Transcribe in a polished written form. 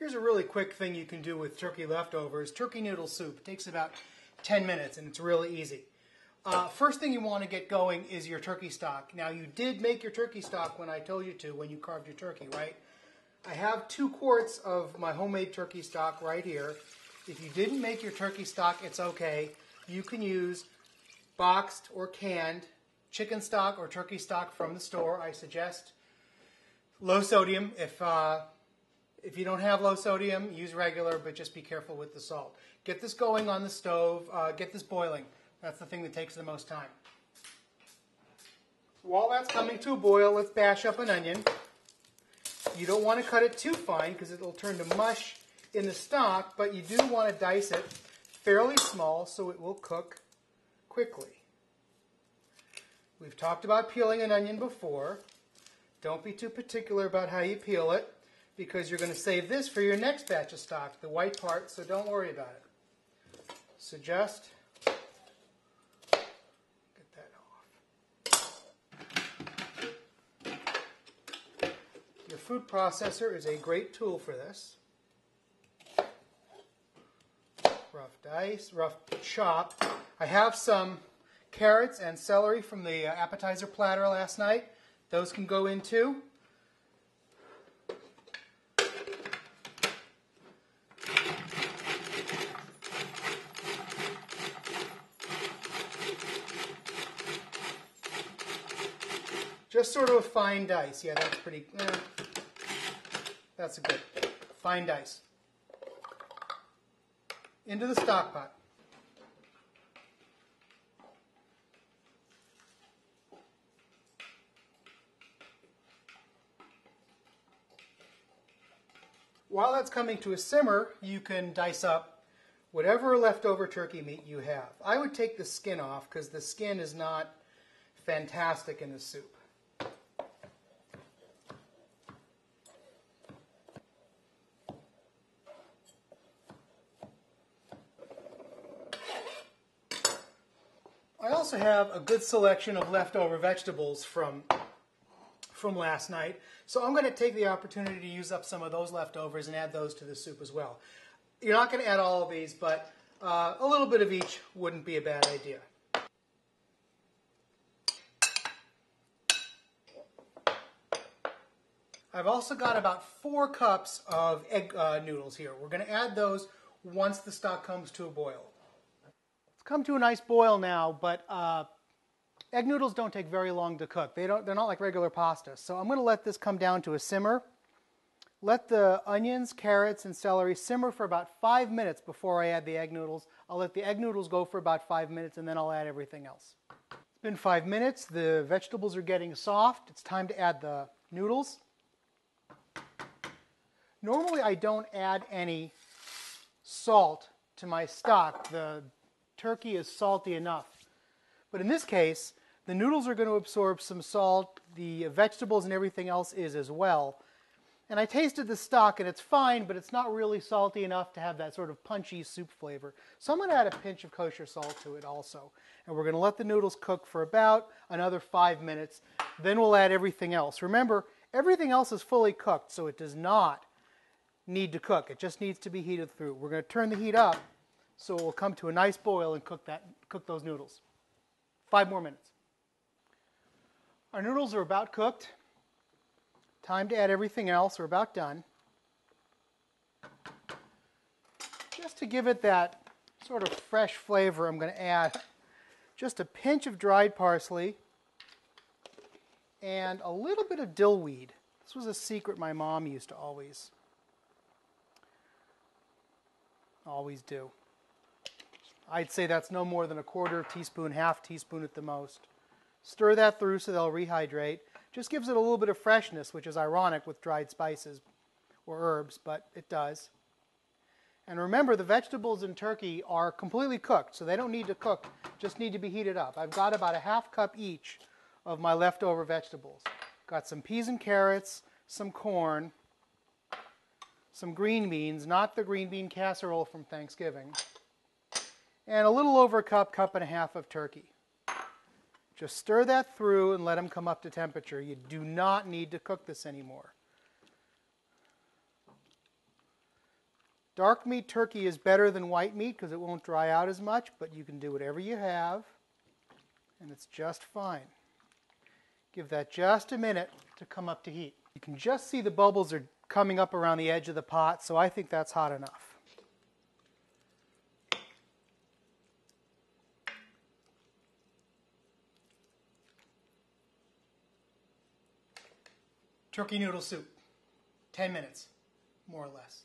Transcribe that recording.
Here's a really quick thing you can do with turkey leftovers. Turkey noodle soup. It takes about 10 minutes and it's really easy. First thing you want to get going is your turkey stock. Now you did make your turkey stock when I told you to, when you carved your turkey, right? I have 2 quarts of my homemade turkey stock right here. If you didn't make your turkey stock, it's okay. You can use boxed or canned chicken stock or turkey stock from the store. I suggest low sodium. If you don't have low sodium, use regular, but just be careful with the salt. Get this going on the stove. Get this boiling. That's the thing that takes the most time. While that's coming to a boil, let's bash up an onion. You don't want to cut it too fine because it'll turn to mush in the stock, but you do want to dice it fairly small so it will cook quickly. We've talked about peeling an onion before. Don't be too particular about how you peel it because you're going to save this for your next batch of stock, the white part, so don't worry about it. So just get that off. Your food processor is a great tool for this. Rough dice, rough chop. I have some carrots and celery from the appetizer platter last night. Those can go in too. Just sort of a fine dice. Yeah, that's pretty, that's a good fine dice. Into the stock pot. While that's coming to a simmer, you can dice up whatever leftover turkey meat you have. I would take the skin off because the skin is not fantastic in the soup. I also have a good selection of leftover vegetables from last night, so I'm going to take the opportunity to use up some of those leftovers and add those to the soup as well. You're not going to add all of these, but a little bit of each wouldn't be a bad idea. I've also got about 4 cups of egg noodles here. We're going to add those once the stock comes to a boil. It's come to a nice boil now, but egg noodles don't take very long to cook. They're not like regular pasta. So I'm going to let this come down to a simmer. Let the onions, carrots, and celery simmer for about 5 minutes before I add the egg noodles. I'll let the egg noodles go for about 5 minutes and then I'll add everything else. It's been 5 minutes. The vegetables are getting soft. It's time to add the noodles. Normally I don't add any salt to my stock. The turkey is salty enough. But in this case, the noodles are going to absorb some salt. The vegetables and everything else is as well. And I tasted the stock and it's fine, but it's not really salty enough to have that sort of punchy soup flavor. So I'm going to add a pinch of kosher salt to it also. And we're going to let the noodles cook for about another 5 minutes. Then we'll add everything else. Remember, everything else is fully cooked, so it does not need to cook. It just needs to be heated through. We're going to turn the heat up so it will come to a nice boil and cook those noodles. 5 more minutes. Our noodles are about cooked. Time to add everything else. We're about done. Just to give it that sort of fresh flavor, I'm going to add just a pinch of dried parsley and a little bit of dill weed. This was a secret my mom used to always do. I'd say that's no more than a 1/4 teaspoon, 1/2 teaspoon at the most. Stir that through so they'll rehydrate. Just gives it a little bit of freshness, which is ironic with dried spices or herbs, but it does. And remember, the vegetables in turkey are completely cooked, so they don't need to cook, just need to be heated up. I've got about a 1/2 cup each of my leftover vegetables. Got some peas and carrots, some corn, some green beans, not the green bean casserole from Thanksgiving, and a little over a cup, 1.5 cups of turkey. Just stir that through and let them come up to temperature. You do not need to cook this anymore. Dark meat turkey is better than white meat because it won't dry out as much, but you can do whatever you have, and it's just fine. Give that just a minute to come up to heat. You can just see the bubbles are coming up around the edge of the pot, so I think that's hot enough. Turkey noodle soup, 10 minutes, more or less.